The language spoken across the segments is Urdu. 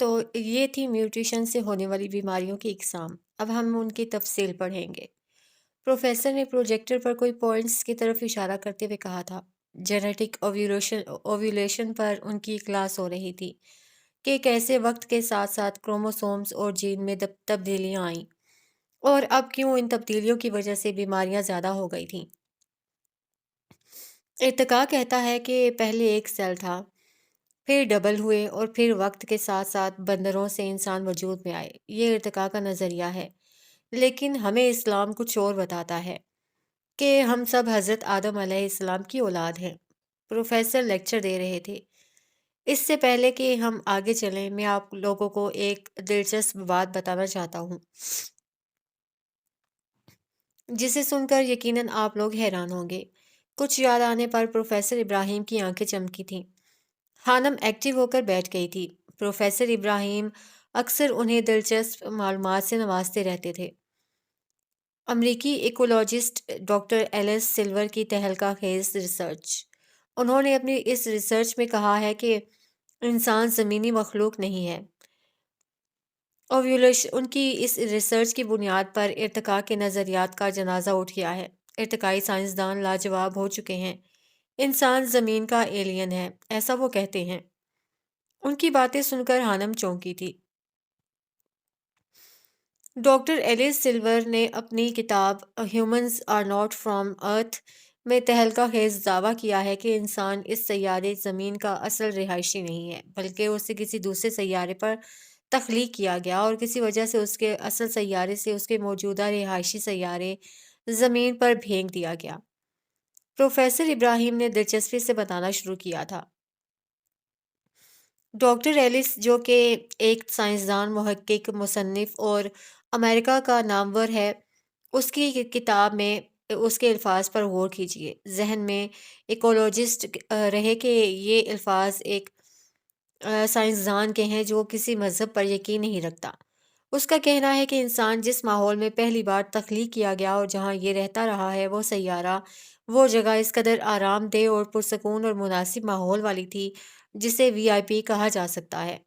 تو یہ تھی میوٹیشن سے ہونے والی بیماریوں کی اقسام۔ اب ہم ان کی تفصیل پڑھیں گے۔ پروفیسر نے پروجیکٹر پر کوئی پوائنٹس کی طرف اشارہ کرتے ہوئے کہا تھا۔ جینیٹک اوویولیشن پر ان کی کلاس ہو رہی تھی کہ کیسے وقت کے ساتھ ساتھ کروموسومز اور جین میں تبدیلیاں آئیں اور اب کیوں ان تبدیلیوں کی وجہ سے بیماریاں زیادہ ہو گئی تھیں۔ ارتقاء کہتا ہے کہ پہلے ایک سیل تھا، پھر ڈبل ہوئے اور پھر وقت کے ساتھ ساتھ بندروں سے انسان وجود میں آئے۔ یہ ارتقاء کا نظریہ ہے، لیکن ہمیں اسلام کچھ اور بتاتا ہے کہ ہم سب حضرت آدم علیہ السلام کی اولاد ہیں۔ پروفیسر لیکچر دے رہے تھے۔ اس سے پہلے کہ ہم آگے چلیں، میں آپ لوگوں کو ایک دلچسپ بات بتانا چاہتا ہوں جسے سن کر یقیناً آپ لوگ حیران ہوں گے۔ کچھ یاد آنے پر پروفیسر ابراہیم کی آنکھیں چمکی تھیں۔ خانم ایکٹیو ہو کر بیٹھ گئی تھی۔ پروفیسر ابراہیم اکثر انہیں دلچسپ معلومات سے نوازتے رہتے تھے۔ امریکی ایکولوجسٹ ڈاکٹر ایلس سلور کی تہلکہ خیز ریسرچ۔ انہوں نے اپنی اس ریسرچ میں کہا ہے کہ انسان زمینی مخلوق نہیں ہے۔ ان کی اس ریسرچ کی بنیاد پر ارتقاء کے نظریات کا جنازہ اٹھ گیا ہے۔ ارتقائی سائنسدان لاجواب ہو چکے ہیں۔ انسان زمین کا ایلین ہے، ایسا وہ کہتے ہیں۔ ان کی باتیں سن کر ہانم چونکی تھی۔ ڈاکٹر ایلس سلور نے اپنی کتاب ہیومنز آر ناٹ فرام ارتھ میں تہلکہ خیز دعویٰ کیا ہے کہ انسان اس سیارے زمین کا اصل رہائشی نہیں ہے، بلکہ اسے کسی دوسرے سیارے پر تخلیق کیا گیا اور کسی وجہ سے اس کے اصل سیارے سے اس کے موجودہ رہائشی سیارے زمین پر پھینک دیا گیا۔ پروفیسر ابراہیم نے دلچسپی سے بتانا شروع کیا تھا۔ ڈاکٹر ایلس، جو کہ ایک سائنسدان، محقق، مصنف اور امریکہ کا نامور ہے، اس کی کتاب میں اس کے الفاظ پر غور کیجیے۔ ذہن میں ایکولوجسٹ رہے کہ یہ الفاظ ایک سائنسدان کے ہیں جو کسی مذہب پر یقین نہیں رکھتا۔ اس کا کہنا ہے کہ انسان جس ماحول میں پہلی بار تخلیق کیا گیا اور جہاں یہ رہتا رہا ہے، وہ سیارہ، وہ جگہ اس قدر آرام دہ اور پرسکون اور مناسب ماحول والی تھی جسے وی آئی پی کہا جا سکتا ہے۔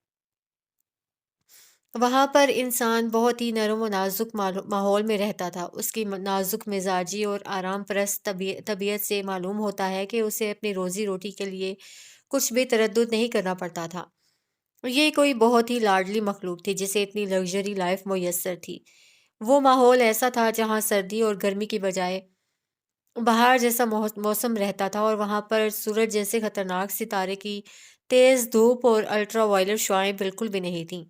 وہاں پر انسان بہت ہی نرم و نازک ماحول میں رہتا تھا۔ اس کی نازک مزاجی اور آرام پرست طبیعت سے معلوم ہوتا ہے کہ اسے اپنی روزی روٹی کے لیے کچھ بھی تردد نہیں کرنا پڑتا تھا۔ یہ کوئی بہت ہی لاڈلی مخلوق تھی جسے اتنی لگژری لائف میسر تھی۔ وہ ماحول ایسا تھا جہاں سردی اور گرمی کی بجائے بہار جیسا موسم رہتا تھا، اور وہاں پر سورج جیسے خطرناک ستارے کی تیز دھوپ اور الٹرا وائلٹ شعاعیں بالکل بھی نہیں تھیں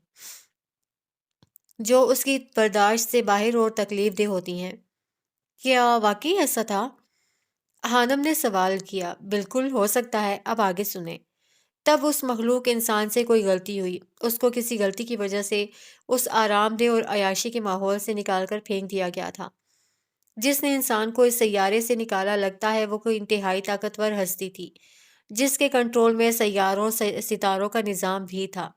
جو اس کی برداشت سے باہر اور تکلیف دہ ہوتی ہیں۔ کیا واقعی ایسا تھا؟ خانم نے سوال کیا۔ بالکل ہو سکتا ہے، اب آگے سنیں۔ تب اس مخلوق انسان سے کوئی غلطی ہوئی۔ اس کو کسی غلطی کی وجہ سے اس آرام دہ اور عیاشی کے ماحول سے نکال کر پھینک دیا گیا تھا۔ جس نے انسان کو اس سیارے سے نکالا، لگتا ہے وہ کوئی انتہائی طاقتور ہستی تھی جس کے کنٹرول میں سیاروں ستاروں کا نظام بھی تھا۔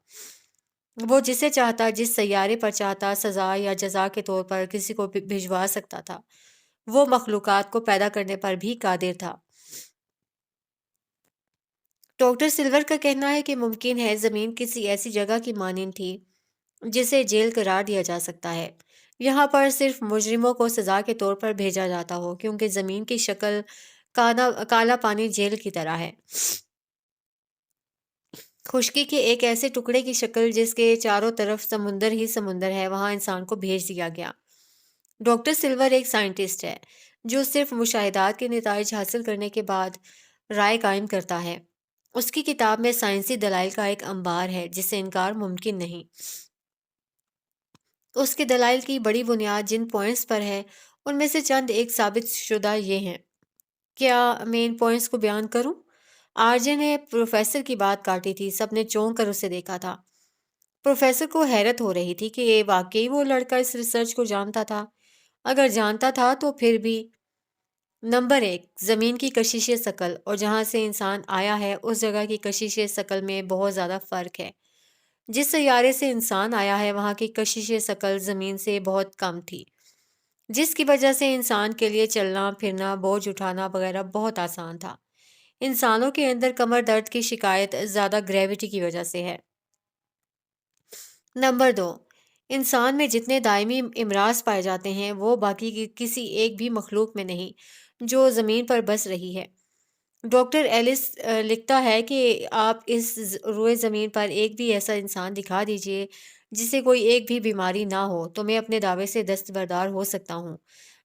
وہ جسے چاہتا، جس سیارے پر چاہتا، سزا یا جزا کے طور پر کسی کو بھجوا سکتا تھا۔ وہ مخلوقات کو پیدا کرنے پر بھی قادر تھا۔ ڈاکٹر سلور کا کہنا ہے کہ ممکن ہے زمین کسی ایسی جگہ کی مانند تھی جسے جیل قرار دیا جا سکتا ہے۔ یہاں پر صرف مجرموں کو سزا کے طور پر بھیجا جاتا ہو، کیونکہ زمین کی شکل کالا پانی جیل کی طرح ہے، خشکی کے ایک ایسے ٹکڑے کی شکل جس کے چاروں طرف سمندر ہی سمندر ہے۔ وہاں انسان کو بھیج دیا گیا۔ ڈاکٹر سلور ایک سائنٹسٹ ہے جو صرف مشاہدات کے نتائج حاصل کرنے کے بعد رائے قائم کرتا ہے۔ اس کی کتاب میں سائنسی دلائل کا ایک انبار ہے جسے انکار ممکن نہیں۔ اس کے دلائل کی بڑی بنیاد جن پوائنٹس پر ہے، ان میں سے چند ایک ثابت شدہ یہ ہیں۔ کیا میں ان پوائنٹس کو بیان کروں؟ آرجے نے پروفیسر کی بات کاٹی تھی۔ سب نے چونک کر اسے دیکھا تھا۔ پروفیسر کو حیرت ہو رہی تھی کہ واقعی وہ لڑکا اس ریسرچ کو جانتا تھا۔ اگر جانتا تھا تو پھر بھی نمبر 1، زمین کی کشش ثقل اور جہاں سے انسان آیا ہے اس جگہ کی کشش ثقل میں بہت زیادہ فرق ہے۔ جس سیارے سے انسان آیا ہے وہاں کی کشش ثقل زمین سے بہت کم تھی، جس کی وجہ سے انسان کے لیے چلنا پھرنا، بوجھ اٹھانا وغیرہ بہت آسان تھا۔ انسانوں کے اندر کمر درد کی شکایت زیادہ گریوٹی کی وجہ سے ہے۔ نمبر 2، انسان میں جتنے دائمی امراض پائے جاتے ہیں وہ باقی کی کسی ایک بھی مخلوق میں نہیں جو زمین پر بس رہی ہے۔ ڈاکٹر ایلس لکھتا ہے کہ آپ اس روئے زمین پر ایک بھی ایسا انسان دکھا دیجئے جسے کوئی ایک بھی بیماری نہ ہو تو میں اپنے دعوے سے دستبردار ہو سکتا ہوں،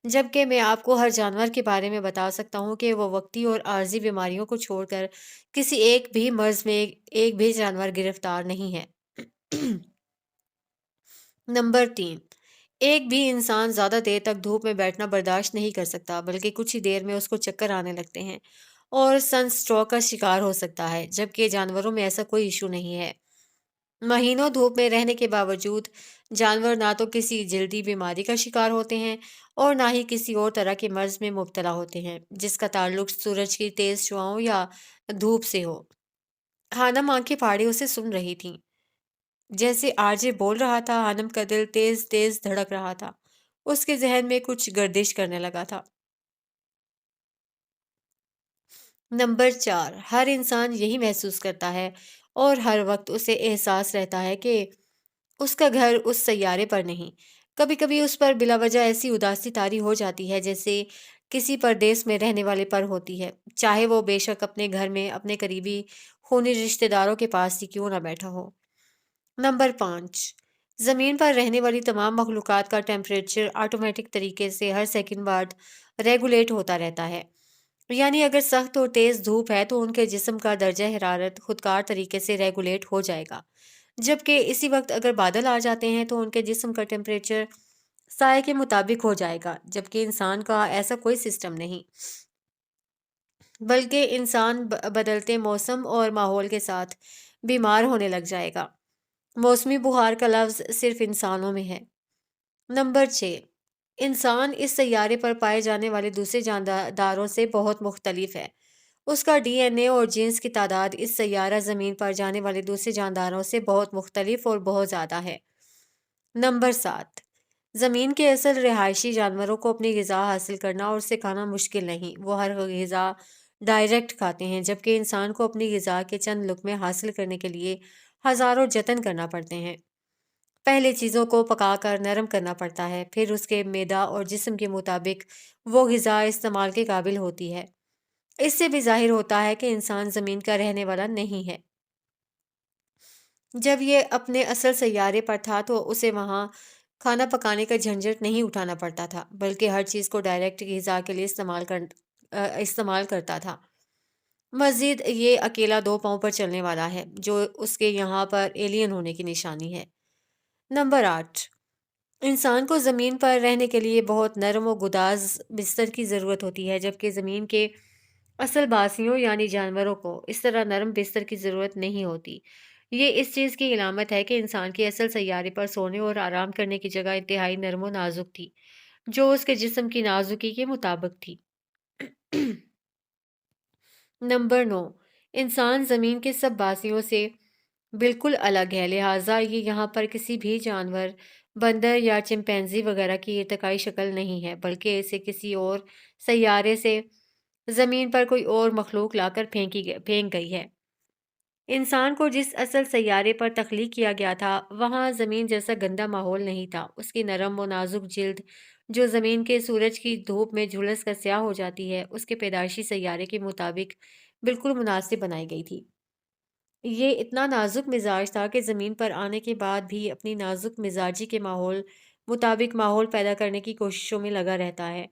جبکہ میں آپ کو ہر جانور کے بارے میں بتا سکتا ہوں کہ وہ وقتی اور عارضی بیماریوں کو چھوڑ کر کسی ایک بھی مرض میں ایک بھی جانور گرفتار نہیں ہے۔ نمبر 3، ایک بھی انسان زیادہ دیر تک دھوپ میں بیٹھنا برداشت نہیں کر سکتا بلکہ کچھ ہی دیر میں اس کو چکر آنے لگتے ہیں اور سن سٹروک کا شکار ہو سکتا ہے، جبکہ جانوروں میں ایسا کوئی ایشو نہیں ہے۔ مہینوں دھوپ میں رہنے کے باوجود جانور نہ تو کسی جلدی بیماری کا شکار ہوتے ہیں اور نہ ہی کسی اور طرح کے مرض میں مبتلا ہوتے ہیں جس کا تعلق سورج کی تیز شعاؤں یا دھوپ سے ہو۔ خانم آنکھیں پھاڑے اسے سن رہی تھی۔ جیسے آرجے بول رہا تھا، خانم کا دل تیز تیز دھڑک رہا تھا۔ اس کے ذہن میں کچھ گردش کرنے لگا تھا۔ نمبر 4، ہر انسان یہی محسوس کرتا ہے اور ہر وقت اسے احساس رہتا ہے کہ اس کا گھر اس سیارے پر نہیں۔ کبھی کبھی اس پر بلا وجہ ایسی اداسی طاری ہو جاتی ہے جیسے کسی پردیس میں رہنے والے پر ہوتی ہے، چاہے وہ بے شک اپنے گھر میں اپنے قریبی خونی رشتہ داروں کے پاس ہی کیوں نہ بیٹھا ہو۔ نمبر 5، زمین پر رہنے والی تمام مخلوقات کا ٹیمپریچر آٹومیٹک طریقے سے ہر سیکنڈ بعد ریگولیٹ ہوتا رہتا ہے۔ یعنی اگر سخت اور تیز دھوپ ہے تو ان کے جسم کا درجہ حرارت خودکار طریقے سے ریگولیٹ ہو جائے گا، جبکہ اسی وقت اگر بادل آ جاتے ہیں تو ان کے جسم کا ٹیمپریچر سائے کے مطابق ہو جائے گا، جبکہ انسان کا ایسا کوئی سسٹم نہیں، بلکہ انسان بدلتے موسم اور ماحول کے ساتھ بیمار ہونے لگ جائے گا۔ موسمی بخار کا لفظ صرف انسانوں میں ہے۔ نمبر 6، انسان اس سیارے پر پائے جانے والے دوسرے جانداروں سے بہت مختلف ہے۔ اس کا ڈی این اے اور جینز کی تعداد اس سیارہ زمین پر جانے والے دوسرے جانداروں سے بہت مختلف اور بہت زیادہ ہے۔ نمبر 7، زمین کے اصل رہائشی جانوروں کو اپنی غذا حاصل کرنا اور اسے کھانا مشکل نہیں، وہ ہر غذا ڈائریکٹ کھاتے ہیں، جبکہ انسان کو اپنی غذا کے چند لقمے حاصل کرنے کے لیے ہزاروں جتن کرنا پڑتے ہیں۔ پہلے چیزوں کو پکا کر نرم کرنا پڑتا ہے، پھر اس کے معدہ اور جسم کے مطابق وہ غذا استعمال کے قابل ہوتی ہے۔ اس سے بھی ظاہر ہوتا ہے کہ انسان زمین کا رہنے والا نہیں ہے۔ جب یہ اپنے اصل سیارے پر تھا تو اسے وہاں کھانا پکانے کا جھنجھٹ نہیں اٹھانا پڑتا تھا، بلکہ ہر چیز کو ڈائریکٹ غذا کے لیے استعمال کرتا تھا۔ مزید یہ اکیلا 2 پاؤں پر چلنے والا ہے، جو اس کے یہاں پر ایلین ہونے کی نشانی ہے۔ نمبر 8، انسان کو زمین پر رہنے کے لیے بہت نرم و گداز بستر کی ضرورت ہوتی ہے، جبکہ زمین کے اصل باسیوں یعنی جانوروں کو اس طرح نرم بستر کی ضرورت نہیں ہوتی۔ یہ اس چیز کی علامت ہے کہ انسان کے اصل سیارے پر سونے اور آرام کرنے کی جگہ انتہائی نرم و نازک تھی، جو اس کے جسم کی نازکی کے مطابق تھی۔ نمبر 9، انسان زمین کے سب باسیوں سے بالکل الگ ہے، لہٰذا یہ یہاں پر کسی بھی جانور، بندر یا چمپینزی وغیرہ کی ارتقائی شکل نہیں ہے، بلکہ اسے کسی اور سیارے سے زمین پر کوئی اور مخلوق لا کر پھینک گئی ہے۔ انسان کو جس اصل سیارے پر تخلیق کیا گیا تھا وہاں زمین جیسا گندا ماحول نہیں تھا۔ اس کی نرم و نازک جلد جو زمین کے سورج کی دھوپ میں جھلس کر سیاہ ہو جاتی ہے، اس کے پیدائشی سیارے کے مطابق بالکل مناسب بنائی گئی تھی۔ یہ اتنا نازک مزاج تھا کہ زمین پر آنے کے بعد بھی اپنی نازک مزاجی کے مطابق ماحول پیدا کرنے کی کوششوں میں لگا رہتا ہے۔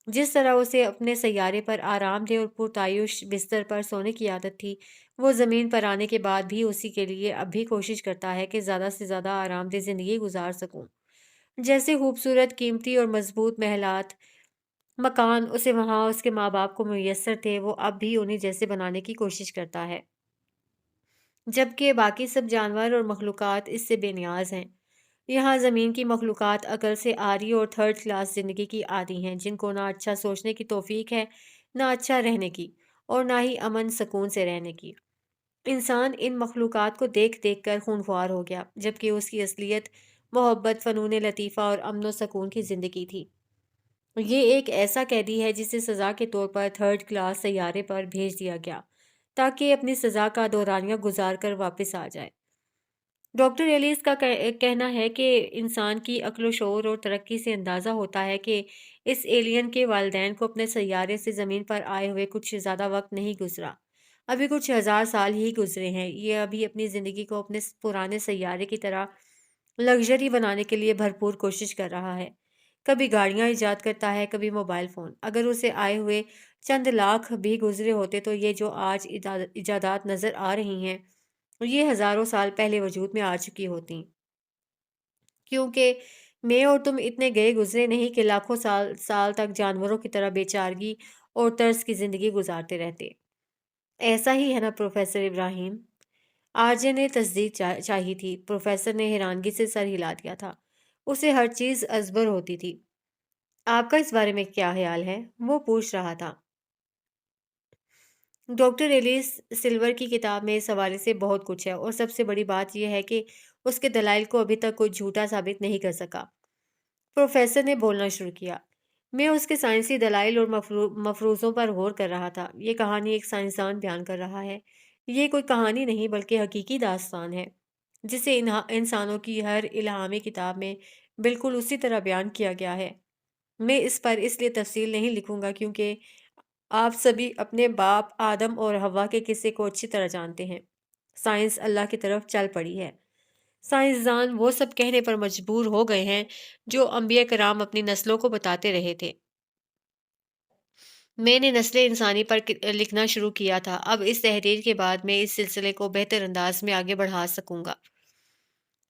جس طرح اسے اپنے سیارے پر آرام دہ اور پرتعیش بستر پر سونے کی عادت تھی، وہ زمین پر آنے کے بعد بھی اسی کے لیے اب بھی کوشش کرتا ہے کہ زیادہ سے زیادہ آرام دہ زندگی گزار سکوں۔ جیسے خوبصورت، قیمتی اور مضبوط محلات، مکان اسے وہاں اس کے ماں باپ کو میسر تھے، وہ اب بھی انہیں جیسے بنانے کی کوشش کرتا ہے، جبکہ باقی سب جانور اور مخلوقات اس سے بے نیاز ہیں۔ یہاں زمین کی مخلوقات عقل سے عاری اور تھرڈ کلاس زندگی کی عادی ہیں، جن کو نہ اچھا سوچنے کی توفیق ہے، نہ اچھا رہنے کی، اور نہ ہی امن سکون سے رہنے کی۔ انسان ان مخلوقات کو دیکھ دیکھ کر خونخوار ہو گیا، جبکہ اس کی اصلیت محبت، فنون لطیفہ اور امن و سکون کی زندگی تھی۔ یہ ایک ایسا قیدی ہے جسے سزا کے طور پر تھرڈ کلاس سیارے پر بھیج دیا گیا تاکہ اپنی سزا کا دورانیہ گزار کر واپس آ جائے۔ ڈاکٹر ایلیس کا کہنا ہے کہ انسان کی عقل و شعور اور ترقی سے اندازہ ہوتا ہے کہ اس ایلین کے والدین کو اپنے سیارے سے زمین پر آئے ہوئے کچھ زیادہ وقت نہیں گزرا، ابھی کچھ ہزار سال ہی گزرے ہیں۔ یہ ابھی اپنی زندگی کو اپنے پرانے سیارے کی طرح لگژری بنانے کے لیے بھرپور کوشش کر رہا ہے۔ کبھی گاڑیاں ایجاد کرتا ہے، کبھی موبائل فون۔ اگر اسے آئے ہوئے چند لاکھ بھی گزرے ہوتے تو یہ جو آج ایجادات نظر آ رہی ہیں یہ ہزاروں سال پہلے وجود میں آ چکی ہوتی، کیونکہ میں اور تم اتنے گئے گزرے نہیں کہ لاکھوں سال سال تک جانوروں کی طرح بے چارگی اور طرز کی زندگی گزارتے رہتے۔ ایسا ہی ہے نا پروفیسر ابراہیم؟ آرجے نے تصدیق چاہی تھی۔ پروفیسر نے حیرانگی سے سر ہلا دیا تھا۔ اسے ہر چیز ازبر ہوتی تھی۔ آپ کا اس بارے میں کیا خیال ہے؟ وہ پوچھ رہا تھا۔ ڈاکٹر ایلیس سلور کی کتاب میں اس حوالے سے بہت کچھ ہے، اور سب سے بڑی بات یہ ہے کہ اس کے دلائل کو ابھی تک کوئی جھوٹا ثابت نہیں کر سکا۔ پروفیسر نے بولنا شروع کیا۔ میں اس کے سائنسی دلائل اور مفروضوں پر غور کر رہا تھا۔ یہ کہانی ایک سائنسدان بیان کر رہا ہے۔ یہ کوئی کہانی نہیں بلکہ حقیقی داستان ہے، جسے انسانوں کی ہر الہامی کتاب میں بالکل اسی طرح بیان کیا گیا ہے۔ میں اس پر اس لیے تفصیل نہیں لکھوں گا کیونکہ آپ سبھی اپنے باپ آدم اور حوا کے قصے کو اچھی طرح جانتے ہیں۔ سائنس اللہ کی طرف چل پڑی ہے۔ سائنسدان وہ سب کہنے پر مجبور ہو گئے ہیں جو انبیاء کرام اپنی نسلوں کو بتاتے رہے تھے۔ میں نے نسل انسانی پر لکھنا شروع کیا تھا۔ اب اس تحریر کے بعد میں اس سلسلے کو بہتر انداز میں آگے بڑھا سکوں گا۔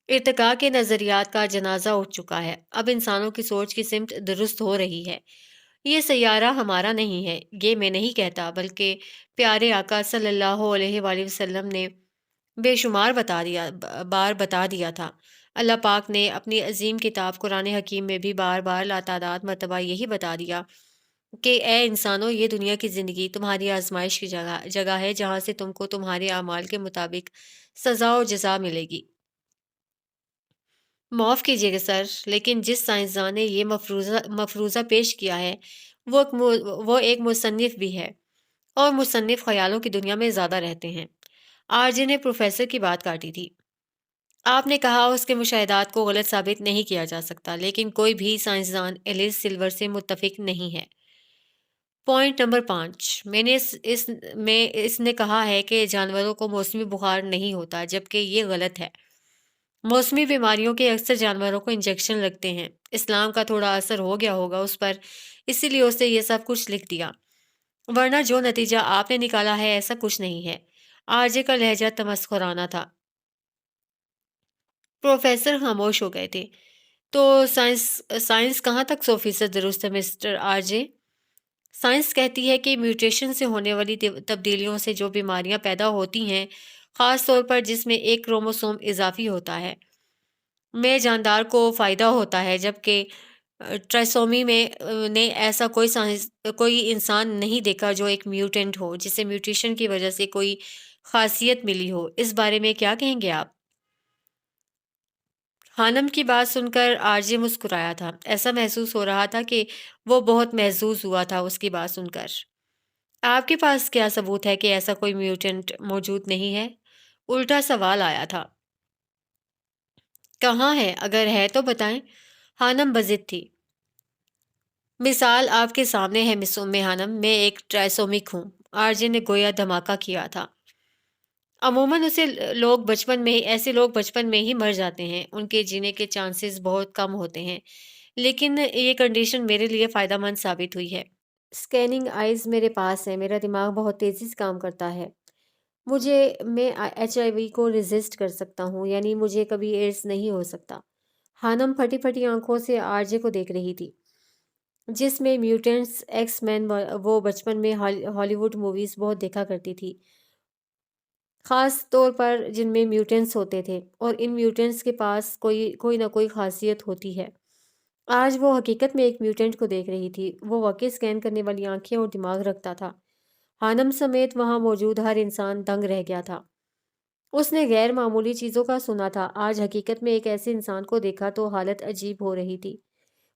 ارتقاء کے نظریات کا جنازہ اٹھ چکا ہے۔ اب انسانوں کی سوچ کی سمت درست ہو رہی ہے۔ یہ سیارہ ہمارا نہیں ہے، یہ میں نہیں کہتا، بلکہ پیارے آقا صلی اللہ علیہ وآلہ وسلم نے بے شمار بار بتا دیا تھا۔ اللہ پاک نے اپنی عظیم کتاب قرآن حکیم میں بھی بار بار لاتعداد مرتبہ یہی بتا دیا کہ اے انسانوں، یہ دنیا کی زندگی تمہاری آزمائش کی جگہ ہے جہاں سے تم کو تمہارے اعمال کے مطابق سزا و جزا ملے گی۔ معاف کیجیے گا سر، لیکن جس سائنسدان نے یہ مفروضہ پیش کیا ہے وہ ایک مصنف بھی ہے، اور مصنف خیالوں کی دنیا میں زیادہ رہتے ہیں۔ آرجے نے پروفیسر کی بات کاٹی تھی۔ آپ نے کہا اس کے مشاہدات کو غلط ثابت نہیں کیا جا سکتا، لیکن کوئی بھی سائنسدان ایلیس سلور سے متفق نہیں ہے۔ پوائنٹ نمبر 5، اس نے کہا ہے کہ جانوروں کو موسمی بخار نہیں ہوتا، جبکہ یہ غلط ہے۔ موسمی بیماریوں کے اکثر جانوروں کو انجیکشن لگتے ہیں۔ اسلام کا تھوڑا اثر ہو گیا ہوگا اس پر، اسی لیے اسے یہ سب کچھ لکھ دیا، ورنہ جو نتیجہ آپ نے نکالا ہے ایسا کچھ نہیں ہے۔ آرجے کا لہجہ تمسخرانہ تھا۔ پروفیسر خاموش ہو گئے تھے۔ تو سائنس کہاں تک 100% درست ہے مسٹر آرجے؟ سائنس کہتی ہے کہ میوٹیشن سے ہونے والی تبدیلیوں سے جو بیماریاں پیدا ہوتی ہیں، خاص طور پر جس میں ایک کروموسوم اضافی ہوتا ہے، میں جاندار کو فائدہ ہوتا ہے، جبکہ ٹرائسومی میں نے ایسا کوئی انسان نہیں دیکھا جو ایک میوٹینٹ ہو، جسے میوٹیشن کی وجہ سے کوئی خاصیت ملی ہو۔ اس بارے میں کیا کہیں گے آپ؟ خانم کی بات سن کر آرجے مسکرایا تھا۔ ایسا محسوس ہو رہا تھا کہ وہ بہت محظوظ ہوا تھا اس کی بات سن کر۔ آپ کے پاس کیا ثبوت ہے کہ ایسا کوئی میوٹینٹ موجود نہیں ہے؟ الٹا سوال آیا تھا۔ کہاں ہے؟ اگر ہے تو بتائیں۔ خانم بضد تھی۔ مثال آپ کے سامنے ہے مس ام خانم، میں ایک ٹرائسومک ہوں۔ آرجے نے گویا دھماکہ کیا تھا۔ عموماً ایسے لوگ بچپن میں ہی مر جاتے ہیں، ان کے جینے کے چانسز بہت کم ہوتے ہیں، لیکن یہ کنڈیشن میرے لیے فائدہ مند ثابت ہوئی ہے۔ اسکیننگ آئیز میرے پاس ہے، میرا دماغ بہت تیزی سے کام کرتا ہے۔ میں HIV کو ریزسٹ کر سکتا ہوں، یعنی مجھے کبھی ایڈز نہیں ہو سکتا۔ خانم پھٹی پھٹی آنکھوں سے آرجے کو دیکھ رہی تھی۔ جس میں میوٹینٹس، ایکس مین، وہ بچپن میں ہالی ووڈ موویز بہت دیکھا کرتی تھی، خاص طور پر جن میں میوٹینٹس ہوتے تھے، اور ان میوٹینٹس کے پاس کوئی نہ کوئی خاصیت ہوتی ہے۔ آج وہ حقیقت میں ایک میوٹینٹ کو دیکھ رہی تھی۔ وہ واقعی اسکین کرنے والی آنکھیں اور دماغ رکھتا تھا۔ خانم سمیت وہاں موجود ہر انسان دنگ رہ گیا تھا۔ اس نے غیر معمولی چیزوں کا سنا تھا۔ آج حقیقت میں ایک ایسے انسان کو دیکھا تو حالت عجیب ہو رہی تھی۔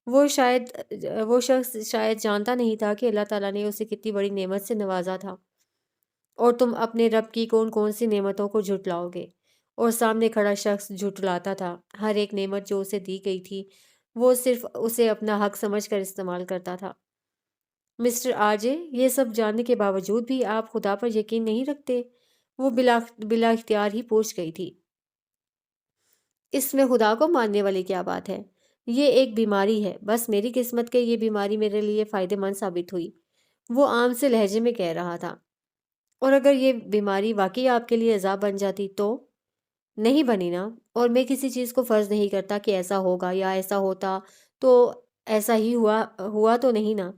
وہ شخص شاید جانتا نہیں تھا کہ اللہ تعالیٰ نے اسے کتنی بڑی نعمت سے نوازا تھا، اور تم اپنے رب کی کون کون سی نعمتوں کو جھٹلاؤ گے۔ اور سامنے کھڑا شخص جھٹلاتا تھا۔ ہر ایک نعمت جو اسے دی گئی تھی وہ صرف اسے اپنا حق سمجھ کر استعمال کرتا تھا۔ مسٹر آرجے، یہ سب جاننے کے باوجود بھی آپ خدا پر یقین نہیں رکھتے؟ وہ بلا اختیار ہی پوچھ گئی تھی۔ اس میں خدا کو ماننے والی کیا بات ہے؟ یہ ایک بیماری ہے، بس میری قسمت کہ یہ بیماری میرے لیے فائدہ مند ثابت ہوئی، وہ عام سے لہجے میں کہہ رہا تھا۔ اور اگر یہ بیماری واقعی آپ کے لیے عذاب بن جاتی تو؟ نہیں بنی نا، اور میں کسی چیز کو فرض نہیں کرتا کہ ایسا ہوگا یا ایسا ہوتا تو ایسا ہی ہوا تو نہیں نا۔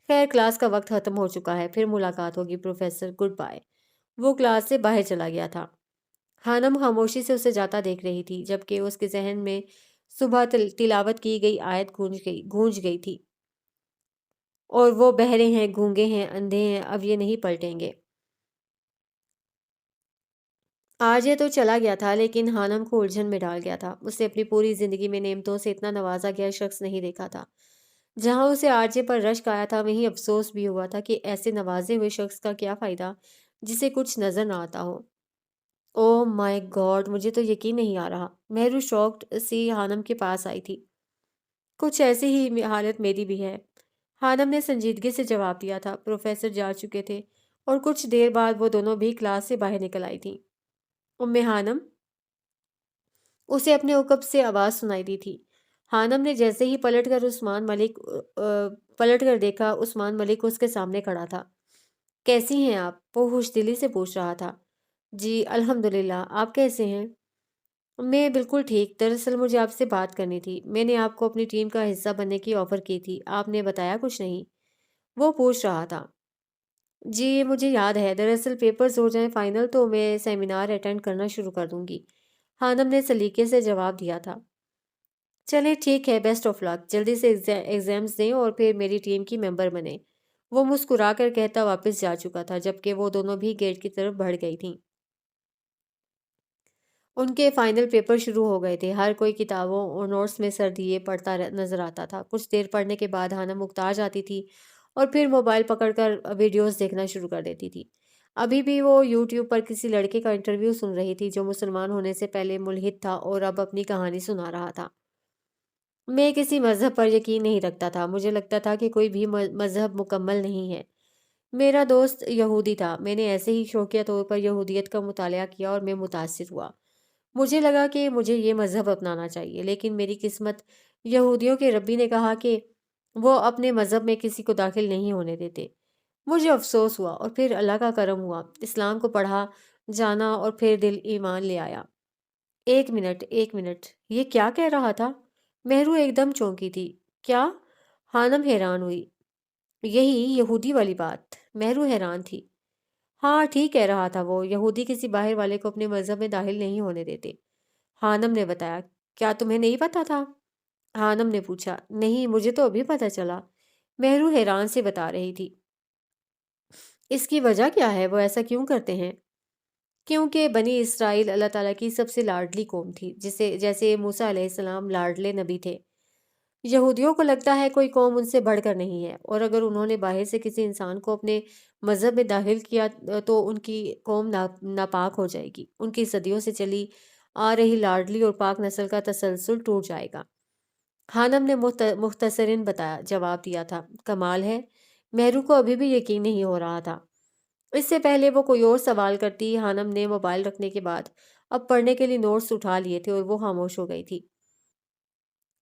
خیر، کلاس کا وقت ختم ہو چکا ہے، پھر ملاقات ہوگی پروفیسر، گڈ بائے۔ وہ کلاس سے باہر چلا گیا تھا۔ خانم خاموشی سے اسے جاتا دیکھ رہی تھی، جبکہ اس کے ذہن میں صبح تلاوت کی گئی آیت گونج گئی تھی، اور وہ بہرے ہیں، گونگے ہیں، اندھے ہیں، اب یہ نہیں پلٹیں گے۔ آج یہ تو چلا گیا تھا، لیکن خانم کو الجھن میں ڈال گیا تھا۔ اسے اپنی پوری زندگی میں نعمتوں سے اتنا نوازا گیا شخص نہیں دیکھا تھا۔ جہاں اسے آرجے پر رشک آیا تھا، وہیں افسوس بھی ہوا تھا کہ ایسے نوازے ہوئے شخص کا کیا فائدہ جسے کچھ نظر نہ آتا ہو۔ اوہ مائی گاڈ، مجھے تو یقین نہیں آ رہا۔ مہرو شاکڈ سی خانم کے پاس آئی تھی۔ کچھ ایسی ہی حالت میری بھی ہے، خانم نے سنجیدگی سے جواب دیا تھا۔ پروفیسر جا چکے تھے اور کچھ دیر بعد وہ دونوں بھی کلاس سے باہر نکل آئی تھیں۔ خانم، اسے اپنے عقب سے آواز سنائی دی تھی۔ خانم نے جیسے ہی پلٹ کر دیکھا، عثمان ملک اس کے سامنے کھڑا تھا۔ کیسی ہیں آپ؟ وہ خوش دلی سے پوچھ رہا تھا۔ جی الحمدللہ، آپ کیسے ہیں؟ میں بالکل ٹھیک۔ دراصل مجھے آپ سے بات کرنی تھی، میں نے آپ کو اپنی ٹیم کا حصہ بننے کی آفر کی تھی، آپ نے بتایا کچھ نہیں؟ وہ پوچھ رہا تھا۔ جی مجھے یاد ہے، دراصل پیپرز ہو جائیں فائنل تو میں سیمینار اٹینڈ کرنا شروع کر دوں گی، خانم نے سلیقے سے جواب دیا تھا۔ چلے ٹھیک ہے، بیسٹ آف لک، جلدی سے ایگزامز دیں اور پھر میری ٹیم کی ممبر بنیں۔ وہ مسکرا کر کہتا واپس جا چکا تھا، جبکہ وہ دونوں بھی گیٹ کی طرف بڑھ گئی تھیں۔ ان کے فائنل پیپر شروع ہو گئے تھے، ہر کوئی کتابوں اور نوٹس میں سر دیے پڑھتا نظر آتا تھا۔ کچھ دیر پڑھنے کے بعد خانم اکتا جاتی تھی اور پھر موبائل پکڑ کر ویڈیوز دیکھنا شروع کر دیتی تھی۔ ابھی بھی وہ یوٹیوب پر کسی لڑکے کا انٹرویو سن رہی تھی جو مسلمان ہونے سے پہلے ملحد تھا اور اب اپنی کہانی سنا رہا تھا۔ میں کسی مذہب پر یقین نہیں رکھتا تھا، مجھے لگتا تھا کہ کوئی بھی مذہب مکمل نہیں ہے۔ میرا دوست یہودی تھا، میں نے ایسے ہی شوقیہ طور پر یہودیت کا مطالعہ کیا اور میں متاثر ہوا۔ مجھے لگا کہ مجھے یہ مذہب اپنانا چاہیے، لیکن میری قسمت، یہودیوں کے ربی نے کہا کہ وہ اپنے مذہب میں کسی کو داخل نہیں ہونے دیتے۔ مجھے افسوس ہوا اور پھر اللہ کا کرم ہوا، اسلام کو پڑھا جانا اور پھر دل ایمان لے آیا۔ ایک منٹ، یہ کیا کہہ رہا تھا؟ مہرو ایک دم چونکی تھی۔ کیا؟ خانم حیران ہوئی۔ یہی یہودی والی بات؟ مہرو حیران تھی۔ ہاں ٹھیک کہہ رہا تھا، وہ یہودی کسی باہر والے کو اپنے مذہب میں داخل نہیں ہونے دیتے، خانم نے بتایا۔ کیا تمہیں نہیں پتا تھا؟ خانم نے پوچھا۔ نہیں، مجھے تو ابھی پتا چلا، مہرو حیران سے بتا رہی تھی۔ اس کی وجہ کیا ہے؟ وہ ایسا کیوں کرتے ہیں؟ کیونکہ بنی اسرائیل اللہ تعالیٰ کی سب سے لاڈلی قوم تھی، جیسے موسیٰ علیہ السلام لاڈلے نبی تھے۔ یہودیوں کو لگتا ہے کوئی قوم ان سے بڑھ کر نہیں ہے، اور اگر انہوں نے باہر سے کسی انسان کو اپنے مذہب میں داخل کیا تو ان کی قوم ناپاک ہو جائے گی، ان کی صدیوں سے چلی آ رہی لاڈلی اور پاک نسل کا تسلسل ٹوٹ جائے گا۔ خانم نے مختصراً جواب دیا تھا۔ کمال ہے، مہرو کو ابھی بھی یقین نہیں ہو رہا تھا۔ اس سے پہلے وہ کوئی اور سوال کرتی، خانم نے موبائل رکھنے کے بعد اب پڑھنے کے لیے نوٹس اٹھا لیے تھے اور وہ خاموش ہو گئی تھی۔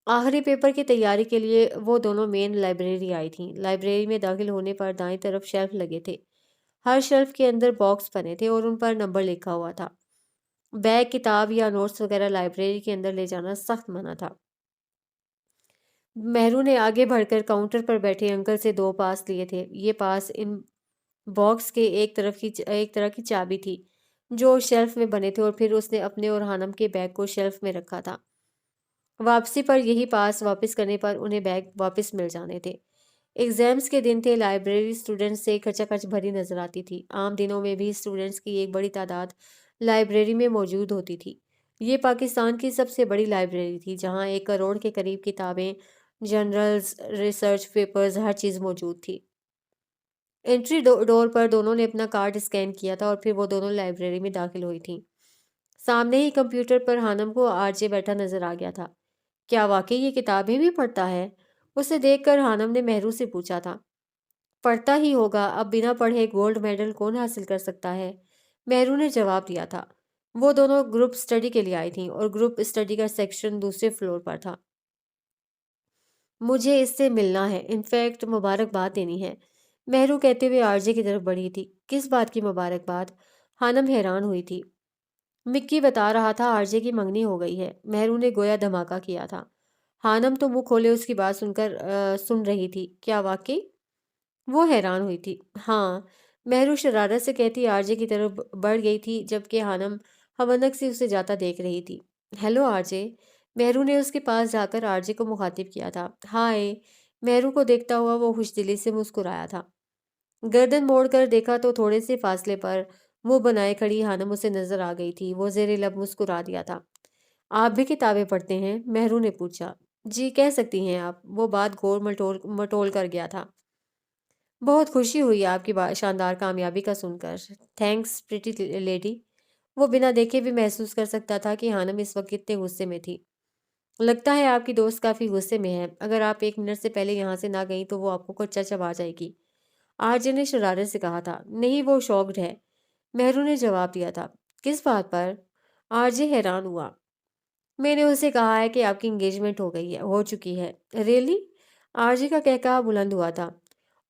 آخری پیپر کی تیاری کے لیے وہ دونوں مین لائبریری آئی تھیں۔ لائبریری میں داخل ہونے پر دائیں طرف شیلف لگے تھے، ہر شیلف کے اندر باکس بنے تھے اور ان پر نمبر لکھا ہوا تھا۔ بیگ، کتاب یا نوٹس وغیرہ لائبریری کے اندر لے جانا سخت منع تھا۔ مہرو نے آگے بڑھ کر کاؤنٹر پر بیٹھے انکل سے 2 پاس لیے تھے۔ یہ پاس ان باکس کے ایک طرح کی چابی تھی جو شیلف میں بنے تھے، اور پھر اس نے اپنے اور خانم کے بیگ کو شیلف میں رکھا تھا۔ واپسی پر یہی پاس واپس کرنے پر انہیں بیگ واپس مل جانے تھے۔ ایگزامز کے دن تھے، لائبریری اسٹوڈنٹس سے کھچا کھچ بھری نظر آتی تھی۔ عام دنوں میں بھی اسٹوڈنٹس کی ایک بڑی تعداد لائبریری میں موجود ہوتی تھی۔ یہ پاکستان کی سب سے بڑی لائبریری تھی، جہاں 1 کروڑ کے قریب کتابیں، جرنلز، ریسرچ پیپرز، ہر چیز موجود تھی۔ انٹری ڈور پر دونوں نے اپنا کارڈ اسکین کیا تھا اور پھر وہ دونوں لائبریری میں داخل ہوئی تھیں۔ سامنے ہی کمپیوٹر پر ہانم کو آرجے بیٹھا نظر آ گیا تھا۔ کیا واقعی یہ کتابیں بھی پڑھتا ہے؟ اسے دیکھ کر ہانم نے مہرو سے پوچھا تھا۔ پڑھتا ہی ہوگا، اب بنا پڑھے گولڈ میڈل کون حاصل کر سکتا ہے؟ مہرو نے جواب دیا تھا۔ وہ دونوں گروپ سٹڈی کے لیے آئی تھیں اور گروپ سٹڈی کا سیکشن دوسرے فلور پر تھا۔ مجھے اس سے ملنا ہے، انفیکٹ مبارکباد دینی ہے، مہرو کہتے ہوئے آرجے کی طرف بڑھی تھی۔ کس بات کی مبارکباد؟ ہانم حیران ہوئی تھی۔ مکی بتا رہا تھا آرجے کی منگنی ہو گئی ہے، مہرو نے گویا دھماکہ کیا تھا۔ ہانم تو منہ کھولے اس کی بات سن رہی تھی۔ کیا واقعی؟ وہ حیران ہوئی تھی۔ ہاں، مہرو شرارت سے کہتی آرجے کی طرف بڑھ گئی تھی جبکہ ہانم حونک سے اسے جاتا دیکھ رہی تھی۔ ہیلو آرجے، مہرو نے اس کے پاس جا کر آرجے کو مخاطب کیا تھا۔ ہائے، مہرو کو دیکھتا ہوا وہ خوش دلی سے مسکرایا تھا۔ گردن موڑ کر دیکھا تو تھوڑے سے فاصلے پر منہ بنائے کھڑی ہانم اسے نظر آ گئی تھی۔ وہ زیر لب مسکرا دیا تھا۔ آپ بھی کتابیں پڑھتے ہیں؟ مہرو نے پوچھا۔ جی، کہہ سکتی ہیں آپ، وہ بات گول مٹول کر گیا تھا۔ بہت خوشی ہوئی آپ کی شاندار کامیابی کا سن کر۔ Thanks pretty lady. وہ بنا دیکھے بھی محسوس کر سکتا تھا کہ ہانم اس وقت کتنے غصے میں تھی۔ لگتا ہے آپ کی دوست کافی غصے میں ہے، اگر آپ 1 منٹ سے پہلے یہاں سے نہ گئیں تو وہ آپ کو کچا چبا جائے گی، آرجے نے شرارت سے کہا تھا۔ نہیں، وہ شوکڈ ہے، مہرو نے جواب دیا تھا۔ کس بات پر؟ آرجے حیران ہوا۔ میں نے اسے کہا ہے کہ آپ کی انگیجمنٹ ہو چکی ہے۔ ریلی؟ آرجے کا کہکہا بلند ہوا تھا۔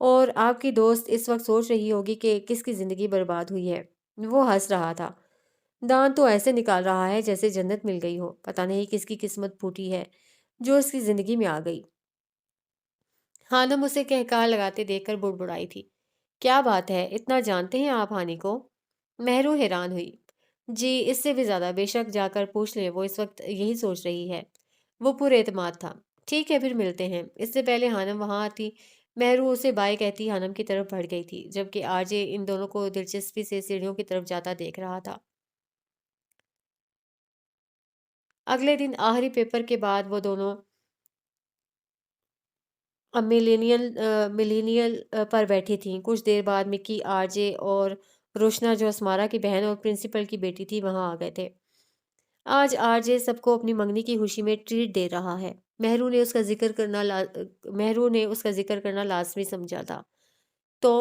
اور آپ کی دوست اس وقت سوچ رہی ہوگی کہ کس کی زندگی برباد ہوئی ہے۔ وہ ہنس رہا تھا۔ دان تو ایسے نکال رہا ہے جیسے جنت مل گئی ہو، پتہ نہیں کس کی قسمت پھوٹی ہے جو اس کی زندگی میں آ گئی۔ ہانم اسے کہکہا لگاتے دیکھ کر بڑبڑائی تھی۔ کیا بات ہے، اتنا جانتے ہیں آپ ہانی کو؟ مہرو حیران ہوئی۔ جی، اس سے بھی زیادہ، بے شک جا کر پوچھ لیں، وہ اس وقت یہی سوچ رہی ہے۔ وہ پورے اعتماد تھا۔ ٹھیک ہے، پھر ملتے ہیں۔ اس سے پہلے ہانم وہاں آتی، مہرو اسے بائے کہتی ہانم کی طرف بڑھ گئی تھی جبکہ آرجے ان دونوں کو دلچسپی سے سیڑھیوں کی طرف جاتا دیکھ رہا تھا۔ اگلے دن آخری پیپر کے بعد وہ دونوں ملینیل پر بیٹھی تھیں۔ کچھ دیر بعد مکی، آرجے اور روشنا جو اسمارا کی بہن اور پرنسپل کی بیٹی تھی وہاں آ گئے تھے۔ آج آرجے سب کو اپنی منگنی کی خوشی میں ٹریٹ دے رہا ہے، مہرو نے اس کا ذکر کرنا لازمی سمجھا تھا۔ تو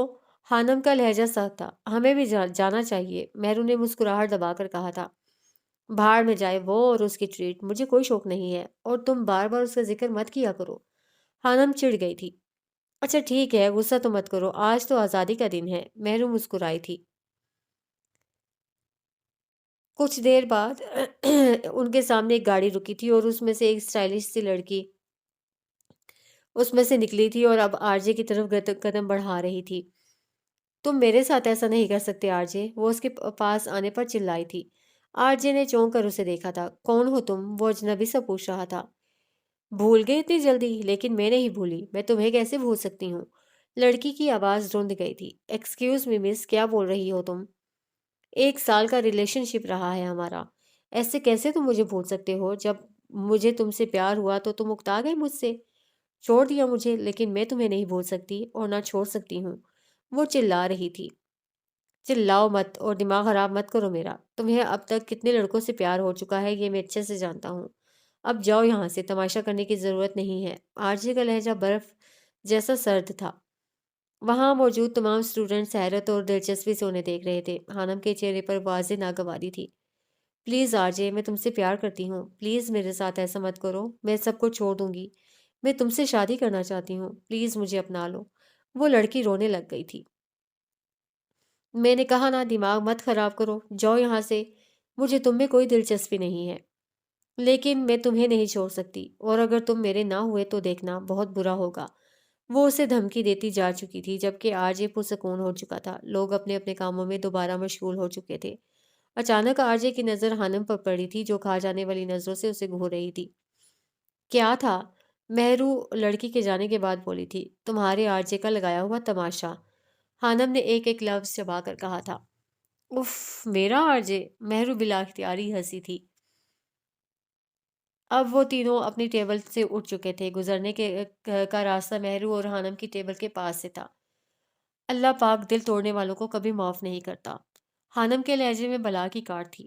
ہانم کا لہجہ سخت تھا۔ ہمیں بھی جانا چاہیے، مہرو نے مسکراہٹ دبا کر کہا تھا۔ بھاڑ میں جائے وہ اور اس کی ٹریٹ، مجھے کوئی شوق نہیں ہے، اور تم بار بار اس کا ذکر مت کیا کرو۔ ہانم چڑ گئی تھی۔ اچھا ٹھیک ہے، غصہ تو مت کرو، آج تو آزادی کا دن ہے، مہرو مسکرائی تھی۔ کچھ دیر بعد ان کے سامنے ایک گاڑی رکی تھی اور اس میں سے ایک اسٹائلش سی لڑکی اس میں سے نکلی تھی اور اب آرجے کی طرف قدم بڑھا رہی تھی۔ تم میرے ساتھ ایسا نہیں کر سکتے آرجے، وہ اس کے پاس آنے پر چلائی تھی۔ آرجے نے چونک کر اسے دیکھا تھا۔ کون ہو تم؟ وہ اجنبی سا پوچھ رہا تھا۔ بھول گئے اتنی جلدی؟ لیکن میں نہیں بھولی، میں تمہیں کیسے بھول سکتی ہوں؟ لڑکی کی آواز روند گئی تھی۔ ایکسکیوز می مس، کیا بول رہی ہو تم؟ 1 سال کا ریلیشن شپ رہا ہے ہمارا، ایسے کیسے تم مجھے بھول سکتے ہو؟ جب مجھے تم سے پیار ہوا تو تم اکتا گئے مجھ سے، چھوڑ دیا مجھے، لیکن میں تمہیں نہیں بھول سکتی اور نہ چھوڑ سکتی ہوں۔ وہ چلا رہی تھی۔ چلاؤ مت اور دماغ خراب مت کرو میرا، تمہیں اب تک کتنے لڑکوں سے پیار ہو چکا ہے یہ میں اچھے سے جانتا ہوں۔ اب جاؤ یہاں سے، تماشا کرنے کی ضرورت نہیں ہے۔ آرجے کا لہجہ برف جیسا سرد تھا۔ وہاں موجود تمام اسٹوڈنٹس حیرت اور دلچسپی سے انہیں دیکھ رہے تھے۔ ہانم کے چہرے پر واضح ناگواری تھی۔ پلیز آرجے، میں تم سے پیار کرتی ہوں، پلیز میرے ساتھ ایسا مت کرو، میں سب کو چھوڑ دوں گی، میں تم سے شادی کرنا چاہتی ہوں، پلیز مجھے اپنا لو۔ وہ لڑکی رونے لگ گئی تھی۔ میں نے کہا نا، دماغ مت خراب کرو، جاؤ یہاں سے، مجھے تم میں کوئی دلچسپی نہیں ہے، لیکن میں تمہیں نہیں چھوڑ سکتی، اور اگر تم میرے نہ ہوئے تو دیکھنا بہت برا ہوگا۔ وہ اسے دھمکی دیتی جا چکی تھی جبکہ آرجے پرسکون ہو چکا تھا۔ لوگ اپنے اپنے کاموں میں دوبارہ مشغول ہو چکے تھے۔ اچانک آرجے کی نظر ہانم پر پڑی تھی جو کھا جانے والی نظروں سے اسے گھور رہی تھی۔ کیا تھا؟ مہرو لڑکی کے جانے کے بعد بولی تھی۔ تمہارے آرجے کا لگایا ہوا تماشا، ہانم نے ایک ایک لفظ چبا کر کہا تھا۔ اف، میرا آرجے، مہرو بلا اختیاری ہنسی تھی۔ اب وہ تینوں اپنی ٹیبل سے اٹھ چکے تھے۔ گزرنے کا راستہ مہرو اور ہانم کی ٹیبل کے پاس سے تھا۔ اللہ پاک دل توڑنے والوں کو کبھی معاف نہیں کرتا۔ ہانم کے لہجے میں بلا کی کاٹ تھی۔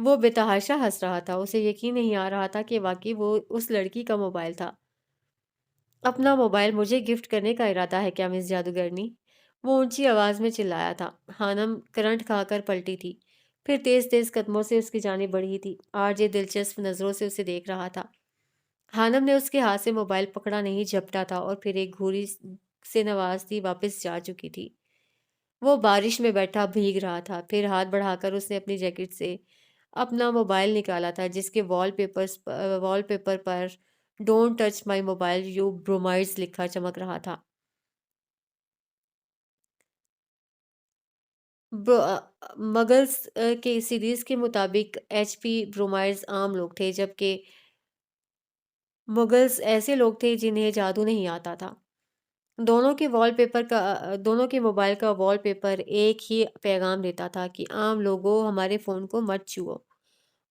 وہ بےتحاشا ہنس رہا تھا، اسے یقین نہیں آ رہا تھا کہ واقعی وہ اس لڑکی کا موبائل تھا۔ اپنا موبائل مجھے گفٹ کرنے کا ارادہ ہے کیا مس جادوگرنی؟ وہ اونچی آواز میں چلایا تھا۔ خانم کرنٹ کھا کر پلٹی تھی، پھر تیز تیز قدموں سے اس کی جانب بڑھی تھی۔ آرجے دلچسپ نظروں سے اسے دیکھ رہا تھا۔ خانم نے اس کے ہاتھ سے موبائل پکڑا نہیں جھپٹا تھا اور پھر ایک گھوری سے نوازتی واپس جا چکی تھی۔ وہ بارش میں بیٹھا بھیگ رہا تھا، پھر ہاتھ بڑھا کر اس نے اپنی جیکٹ سے اپنا موبائل نکالا تھا جس کے وال پیپر پر don't touch my mobile you bromides لکھا چمک رہا تھا۔ مگلز کے سیریز کے مطابق ایچ پی برومائڈز عام لوگ تھے، جبکہ مغلز ایسے لوگ تھے جنہیں جادو نہیں آتا تھا۔ دونوں کے موبائل کا وال پیپر ایک ہی پیغام دیتا تھا کہ عام لوگوں ہمارے فون کو مت چھوؤ۔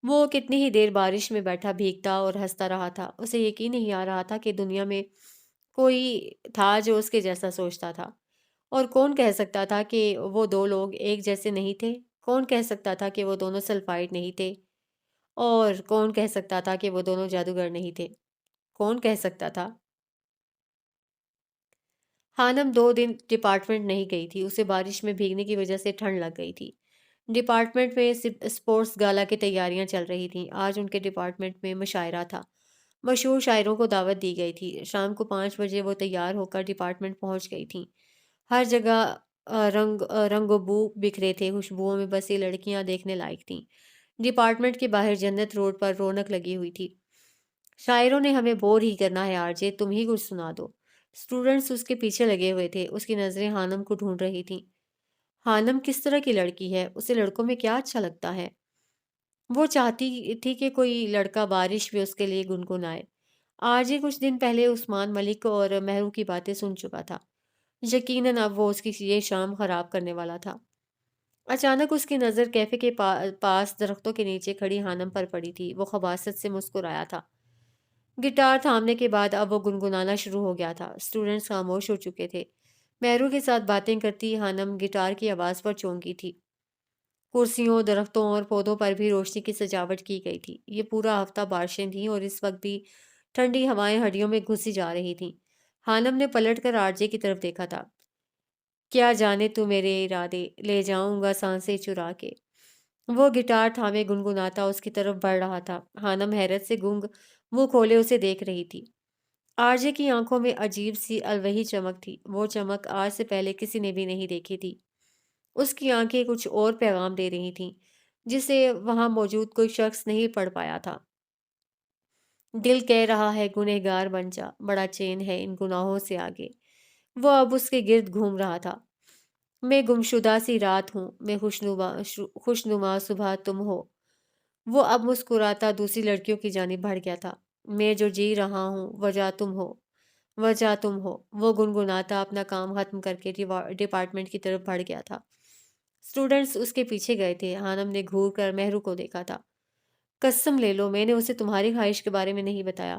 وہ کتنی ہی دیر بارش میں بیٹھا بھیگتا اور ہنستا رہا تھا۔ اسے یقین نہیں آ رہا تھا کہ دنیا میں کوئی تھا جو اس کے جیسا سوچتا تھا۔ اور کون کہہ سکتا تھا کہ وہ دو لوگ ایک جیسے نہیں تھے؟ کون کہہ سکتا تھا کہ وہ دونوں سلفائڈ نہیں تھے؟ اور کون کہہ سکتا تھا کہ وہ دونوں جادوگر نہیں تھے؟ کون کہہ سکتا تھا؟ خانم 2 دن ڈپارٹمنٹ نہیں گئی تھی، اسے بارش میں بھیگنے کی وجہ سے ٹھنڈ لگ گئی تھی۔ ڈپارٹمنٹ میں اسپورٹس گالا کی تیاریاں چل رہی تھیں۔ آج ان کے ڈپارٹمنٹ میں مشاعرہ تھا۔ مشہور شاعروں کو دعوت دی گئی تھی۔ شام کو 5 بجے وہ تیار ہو کر ڈپارٹمنٹ پہنچ گئی تھیں۔ ہر جگہ رنگ و بو بکھرے تھے، خوشبوؤں میں بسی لڑکیاں دیکھنے لائق تھیں۔ ڈپارٹمنٹ کے باہر جنت روڈ پر رونق لگی ہوئی تھی۔ شاعروں نے ہمیں بور ہی کرنا ہے آرجے، تم ہی کچھ سنا دو۔ اسٹوڈنٹس اس کے پیچھے لگے ہوئے تھے، اس کی نظریں خانم کو ڈھونڈ رہی تھیں۔ خانم کس طرح کی لڑکی ہے؟ اسے لڑکوں میں کیا اچھا لگتا ہے؟ وہ چاہتی تھی کہ کوئی لڑکا بارش میں اس کے لیے گنگنائے۔ آرجے کچھ دن پہلے عثمان ملک اور مہرو کی باتیں سن چکا تھا۔ یقیناً اب وہ اس کی یہ شام خراب کرنے والا تھا۔ اچانک اس کی نظر کیفے کے پاس درختوں کے نیچے کھڑی خانم پر پڑی تھی۔ وہ خباثت سے مسکرایا تھا۔ گٹار تھامنے کے بعد اب وہ گنگنانا شروع ہو گیا تھا۔ اسٹوڈنٹس خاموش ہو چکے تھے۔ مہرو کے ساتھ باتیں کرتی خانم گٹار کی آواز پر چونکی تھی۔ کرسیوں، درختوں اور پودوں پر بھی روشنی کی سجاوٹ کی گئی تھی۔ یہ پورا ہفتہ بارشیں تھیں اور اس وقت بھی ٹھنڈی ہوائیں ہڈیوں میں گھسی جا رہی تھیں۔ خانم نے پلٹ کر آرجے کی طرف دیکھا تھا۔ کیا جانے تو میرے ارادے، لے جاؤں گا سانسیں چرا کے۔ وہ گٹار تھامے گنگناتا اس کی طرف بڑھ رہا تھا۔ خانم حیرت سے گنگ منہ کھولے اسے دیکھ رہی تھی۔ آرجے کی آنکھوں میں عجیب سی الوہی چمک تھی۔ وہ چمک آج سے پہلے کسی نے بھی نہیں دیکھی تھی۔ اس کی آنکھیں کچھ اور پیغام دے رہی تھیں جسے وہاں موجود کوئی شخص نہیں پڑھ پایا تھا۔ دل کہہ رہا ہے گنہگار بن جا، بڑا چین ہے ان گناہوں سے آگے۔ وہ اب اس کے گرد گھوم رہا تھا۔ میں گمشدہ سی رات ہوں، میں خوشنما صبح تم ہو۔ وہ اب مسکراتا دوسری لڑکیوں کی جانب بڑھ گیا تھا۔ میں جو جی رہا ہوں وجہ تم ہو، وجہ تم ہو۔ وہ گنگناتا اپنا کام ختم کر کے ڈپارٹمنٹ کی طرف بڑھ گیا تھا۔ اسٹوڈنٹس اس کے پیچھے گئے تھے۔ خانم نے گھور کر مہرو کو دیکھا تھا۔ قسم لے لو میں نے اسے تمہاری خواہش کے بارے میں نہیں بتایا۔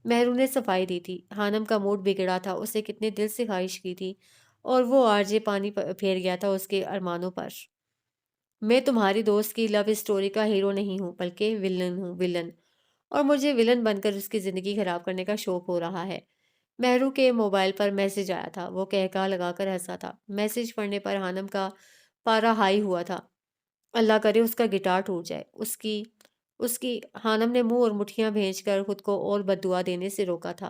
مہرو نے صفائی دی تھی۔ خانم کا موڈ بگڑا تھا، اسے کتنے دل سے خواہش کی تھی اور وہ آرجے پانی پھیر گیا تھا اس کے ارمانوں پر۔ میں تمہاری دوست کی لو اسٹوری کا ہیرو نہیں ہوں بلکہ ولن ہوں، ولن۔ اور مجھے ولن بن کر اس کی زندگی خراب کرنے کا شوق ہو رہا ہے۔ مہرو کے موبائل پر میسج آیا تھا۔ وہ کہکا لگا کر ہنسا تھا۔ میسج پڑھنے پر خانم کا پارا ہائی ہوا تھا۔ اللہ کرے اس کا گٹار ٹوٹ جائے۔ اس کی خانم نے منہ اور مٹھیاں بھیج کر خود کو اور بددعا دینے سے روکا تھا۔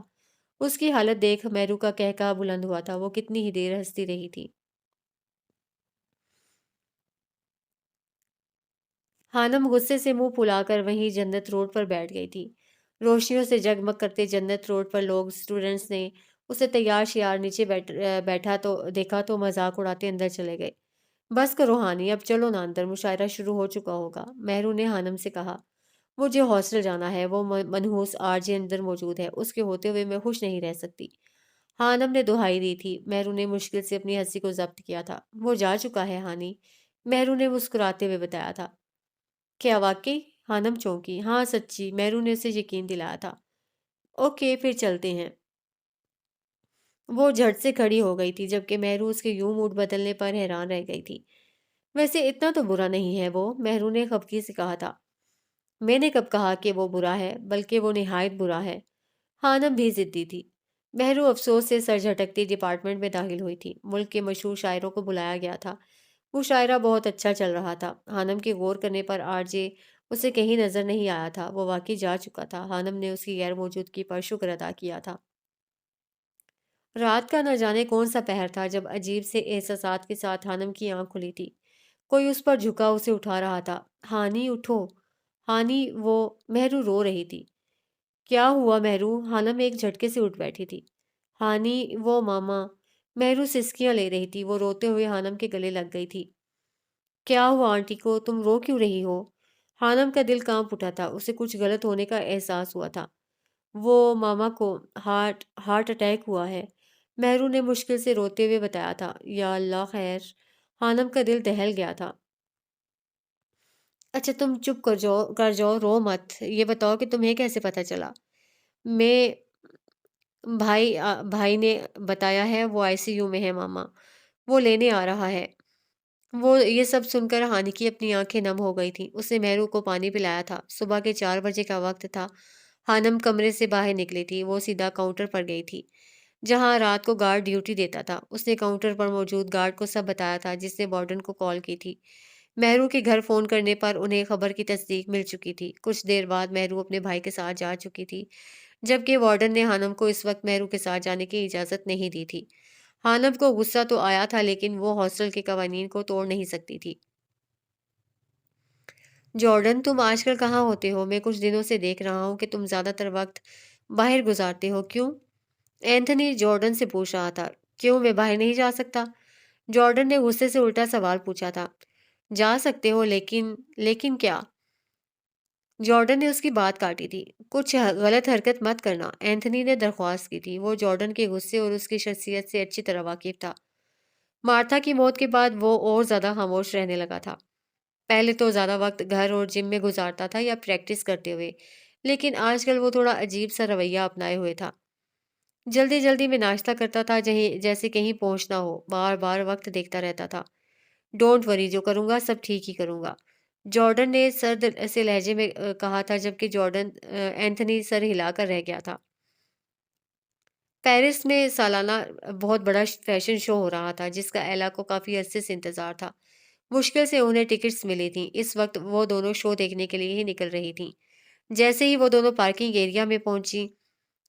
اس کی حالت دیکھ مہرو کا کہکا بلند ہوا تھا۔ وہ کتنی ہی دیر ہنستی رہی تھی۔ خانم غصے سے منہ پھلا کر وہیں جنت روڈ پر بیٹھ گئی تھی۔ روشنیوں سے جگمگ کرتے جنت روڈ پر لوگ اسٹوڈنٹس نے اسے تیار شیار نیچے بیٹھا تو دیکھا تو مذاق اڑاتے اندر چلے گئے۔ بس کرو ہانی، اب چلو نا اندر، مشاعرہ شروع ہو چکا ہوگا، مہرو نے خانم سے کہا۔ مجھے ہاسٹل جانا ہے، وہ منحوس آرجے اندر موجود ہے، اس کے ہوتے ہوئے میں خوش نہیں رہ سکتی۔ خانم نے دہائی دی تھی۔ مہرو نے مشکل سے اپنی ہنسی کو ضبط کیا تھا۔ وہ جا چکا ہے ہانی، مہرو نے مسکراتے ہوئے بتایا تھا۔ کیا واقعی؟ خانم چونکی۔ ہاں سچی، مہرو نے اسے یقین دلایا تھا۔ اوکے پھر چلتے ہیں۔ وہ جھٹ سے کھڑی ہو گئی تھی جبکہ مہرو اس کے یوں موڈ بدلنے پر حیران رہ گئی تھی۔ ویسے اتنا تو برا نہیں ہے وہ، مہرو نے خفگی سے کہا تھا۔ میں نے کب کہا کہ وہ برا ہے، بلکہ وہ نہایت برا ہے۔ خانم بھی ضدی تھی۔ مہرو افسوس سے سر جھٹکتی ڈپارٹمنٹ میں داخل ہوئی تھی۔ ملک کے مشہور شاعروں کو بلایا گیا تھا۔ وہ شاعرہ بہت اچھا چل رہا تھا۔ خانم کے غور کرنے پر آر جے اسے کہیں نظر نہیں آیا تھا۔ وہ واقعی جا چکا تھا۔ خانم نے اس کی غیر موجودگی پر شکر ادا کیا تھا۔ رات کا نہ جانے کون سا پہر تھا جب عجیب سے احساسات کے ساتھ خانم کی آنکھ کھلی تھی۔ کوئی اس پر جھکا اسے اٹھا رہا تھا۔ ہانی اٹھو، ہانی، وہ مہرو رو رہی تھی۔ کیا ہوا مہرو؟ خانم ایک جھٹکے سے اٹھ بیٹھی تھی۔ ہانی، وہ ماما۔ مہرو سسکیاں لے رہی تھی۔ وہ روتے ہوئے خانم کے گلے لگ گئی تھی۔ کیا ہوا آنٹی کو؟ تم رو کیوں رہی ہو؟ خانم کا دل کانپ اٹھا تھا۔ اسے کچھ غلط ہونے کا احساس ہوا تھا۔ وہ ماما کو ہارٹ اٹیک ہوا ہے، مہرو نے مشکل سے روتے ہوئے بتایا تھا۔ یا اللہ خیر! خانم کا دل دہل گیا تھا۔ اچھا تم چپ کر جاؤ، رو مت۔ یہ بتاؤ کہ تمہیں کیسے پتا چلا؟ میں بھائی نے بتایا ہے، وہ آئی سی یو میں ہے ماما، وہ لینے آ رہا ہے۔ وہ یہ سب سن کر ہانی کی اپنی آنکھیں نم ہو گئی تھیں۔ اس نے مہرو کو پانی پلایا تھا۔ صبح کے 4 بجے کا وقت تھا۔ خانم کمرے سے باہر نکلی تھی۔ وہ سیدھا کاؤنٹر پر گئی تھی جہاں رات کو گارڈ ڈیوٹی دیتا تھا۔ اس نے کاؤنٹر پر موجود گارڈ کو سب بتایا تھا جس نے وارڈن کو کال کی تھی۔ مہرو کے گھر فون کرنے پر انہیں خبر کی تصدیق مل چکی تھی۔ کچھ دیر بعد مہرو اپنے بھائی کے ساتھ جا چکی تھی، جبکہ وارڈن نے خانم کو اس وقت مہرو کے ساتھ جانے کی اجازت نہیں دی تھی۔ خانم کو غصہ تو آیا تھا لیکن وہ ہاسٹل کے قوانین کو توڑ نہیں سکتی تھی۔ جارڈن، تم آج کل کہاں ہوتے ہو؟ میں کچھ دنوں سے دیکھ رہا ہوں کہ تم زیادہ تر وقت باہر گزارتے ہو، کیوں؟ اینتھنی جارڈن سے پوچھ رہا تھا۔ کیوں، میں باہر نہیں جا سکتا؟ جارڈن نے غصے سے الٹا سوال پوچھا تھا۔ جا سکتے ہو لیکن کیا؟ جارڈن نے اس کی بات کاٹی تھی۔ کچھ غلط حرکت مت کرنا، اینتھنی نے درخواست کی تھی۔ وہ جارڈن کے غصے اور اس کی شخصیت سے اچھی طرح واقف تھا۔ مارتھا کی موت کے بعد وہ اور زیادہ خاموش رہنے لگا تھا۔ پہلے تو زیادہ وقت گھر اور جم میں گزارتا تھا یا پریکٹس کرتے ہوئے، لیکن آج کل وہ تھوڑا عجیب سا رویہ اپنائے ہوئے تھا۔ جلدی جلدی میں ناشتہ کرتا تھا جیسے کہیں پہنچنا ہو، بار بار وقت دیکھتا رہتا تھا۔ ڈونٹ وری، جو کروں گا سب ٹھیک ہی کروں گا، جارڈن نے سرد سے لہجے میں کہا تھا، جبکہ اینتھنی سر ہلا کر رہ گیا تھا۔ پیرس میں سالانہ بہت بڑا فیشن شو ہو رہا تھا جس کا ایلا کو کافی عرصے سے انتظار تھا۔ مشکل سے انہیں ٹکٹس ملی تھیں۔ اس وقت وہ دونوں شو دیکھنے کے لیے ہی نکل رہی تھیں۔ جیسے ہی وہ دونوں پارکنگ ایریا میں پہنچی،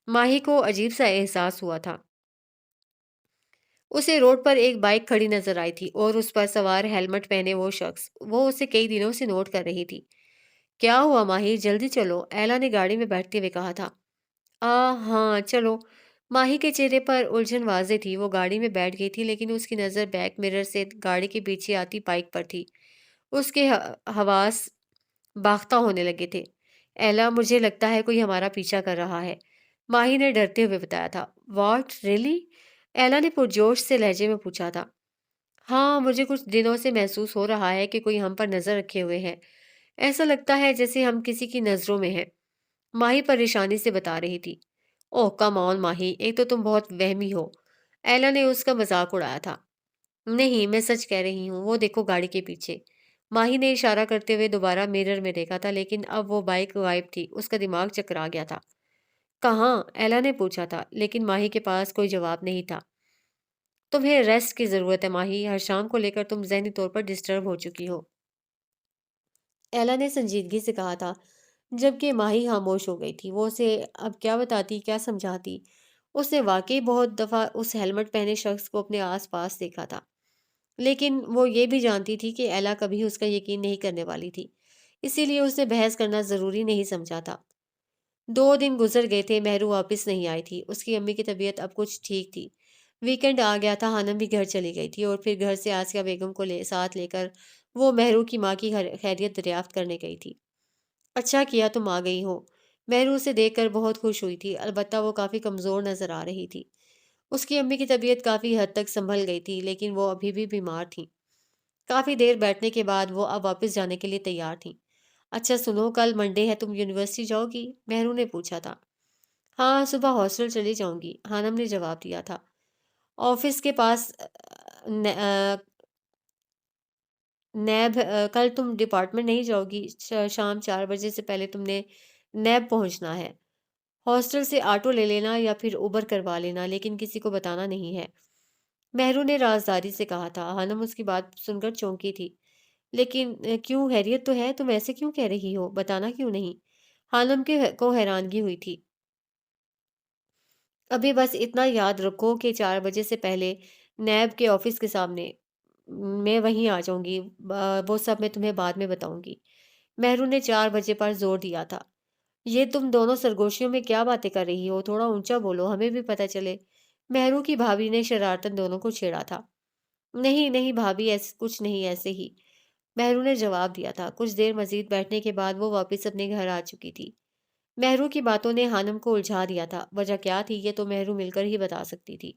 ماہی کو عجیب سا احساس ہوا تھا۔ اسے روڈ پر ایک بائک کھڑی نظر آئی تھی اور اس پر سوار ہیلمٹ پہنے وہ شخص، وہ اسے کئی دنوں سے نوٹ کر رہی تھی۔ کیا ہوا ماہی؟ جلدی چلو، ایلا نے گاڑی میں بیٹھتے ہوئے کہا تھا۔ ہاں چلو۔ ماہی کے چہرے پر الجھن واضح تھی۔ وہ گاڑی میں بیٹھ گئی تھی لیکن اس کی نظر بیک مرر سے گاڑی کے پیچھے آتی بائک پر تھی۔ اس کے حواس باختہ ہونے لگے تھے۔ ایلا، مجھے لگتا ہے کوئی ہمارا پیچھا کر رہا ہے، ماہی نے ڈرتے ہوئے بتایا تھا۔ What really? ایلا نے پرجوش سے لہجے میں پوچھا تھا۔ ہاں، مجھے کچھ دنوں سے محسوس ہو رہا ہے کہ کوئی ہم پر نظر رکھے ہوئے ہے۔ ایسا لگتا ہے جیسے ہم کسی کی نظروں میں ہیں، ماہی پریشانی سے بتا رہی تھی۔ اوہ کم آن ماہی، ایک تو تم بہت وہمی ہو، ایلا نے اس کا مذاق اڑایا تھا۔ نہیں، میں سچ کہہ رہی ہوں، وہ دیکھو گاڑی کے پیچھے۔ ماہی نے اشارہ کرتے ہوئے دوبارہ مرر میں دیکھا تھا لیکن اب وہ بائک غائب تھی۔ اس کا دماغ چکرا گیا تھا۔ کہاں؟ ایلا نے پوچھا تھا لیکن ماہی کے پاس کوئی جواب نہیں تھا۔ تمہیں ریسٹ کی ضرورت ہے ماہی، ہر شام کو لے کر تم ذہنی طور پر ڈسٹرب ہو چکی ہو، ایلا نے سنجیدگی سے کہا تھا، جبکہ ماہی خاموش ہو گئی تھی۔ وہ اسے اب کیا بتاتی، کیا سمجھاتی؟ اس نے واقعی بہت دفعہ اس ہیلمٹ پہنے شخص کو اپنے آس پاس دیکھا تھا، لیکن وہ یہ بھی جانتی تھی کہ ایلا کبھی اس کا یقین نہیں کرنے والی تھی، اسی لیے اس نے بحث کرنا ضروری نہیں سمجھا تھا۔ 2 دن گزر گئے تھے، مہرو واپس نہیں آئی تھی۔ اس کی امی کی طبیعت اب کچھ ٹھیک تھی۔ ویکنڈ آ گیا تھا، خانم بھی گھر چلی گئی تھی اور پھر گھر سے آسیہ بیگم کو ساتھ لے کر وہ مہرو کی ماں کی خیریت دریافت کرنے گئی تھی۔ اچھا کیا تم آ گئی ہو، مہرو اسے دیکھ کر بہت خوش ہوئی تھی، البتہ وہ کافی کمزور نظر آ رہی تھی۔ اس کی امی کی طبیعت کافی حد تک سنبھل گئی تھی لیکن وہ ابھی بھی بیمار تھیں۔ کافی دیر بیٹھنے کے بعد وہ اب واپس جانے کے لیے تیار تھیں۔ اچھا سنو، کل منڈے ہے، تم یونیورسٹی جاؤ گی؟ مہرو نے پوچھا تھا۔ ہاں، صبح ہاسٹل چلی جاؤں گی، خانم نے جواب دیا تھا۔ آفس کے پاس نیب کل تم ڈپارٹمنٹ نہیں جاؤ گی، شام 4 بجے سے پہلے تم نے نیب پہنچنا ہے۔ ہاسٹل سے آٹو لے لینا یا پھر اوبر کروا لینا، لیکن کسی کو بتانا نہیں ہے۔ مہرو نے رازداری سے کہا تھا۔ ہانم اس کی بات سن کر چونکی تھی۔ لیکن کیوں، خیریت تو ہے، تم ایسے کیوں کہہ رہی ہو، بتانا کیوں نہیں؟ ہانم کو حیرانگی ہوئی تھی۔ ابھی بس اتنا یاد رکھو کہ 4 بجے سے پہلے نیب کے آفس کے سامنے میں وہیں آ جاؤں گی، وہ سب میں تمہیں بعد میں بتاؤں گی۔ مہرو نے 4 بجے پر زور دیا تھا۔ یہ تم دونوں سرگوشیوں میں کیا باتیں کر رہی ہو؟ تھوڑا اونچا بولو، ہمیں بھی پتہ چلے۔ مہرو کی بھابھی نے شرارتن دونوں کو چھیڑا تھا۔ نہیں نہیں بھابھی، ایسے کچھ نہیں، ایسے ہی، مہرو نے جواب دیا تھا۔ کچھ دیر مزید بیٹھنے کے بعد وہ واپس اپنے گھر آ چکی تھی۔ مہرو کی باتوں نے ہانم کو الجھا دیا تھا۔ وجہ کیا تھی یہ تو مہرو مل کر ہی بتا سکتی تھی۔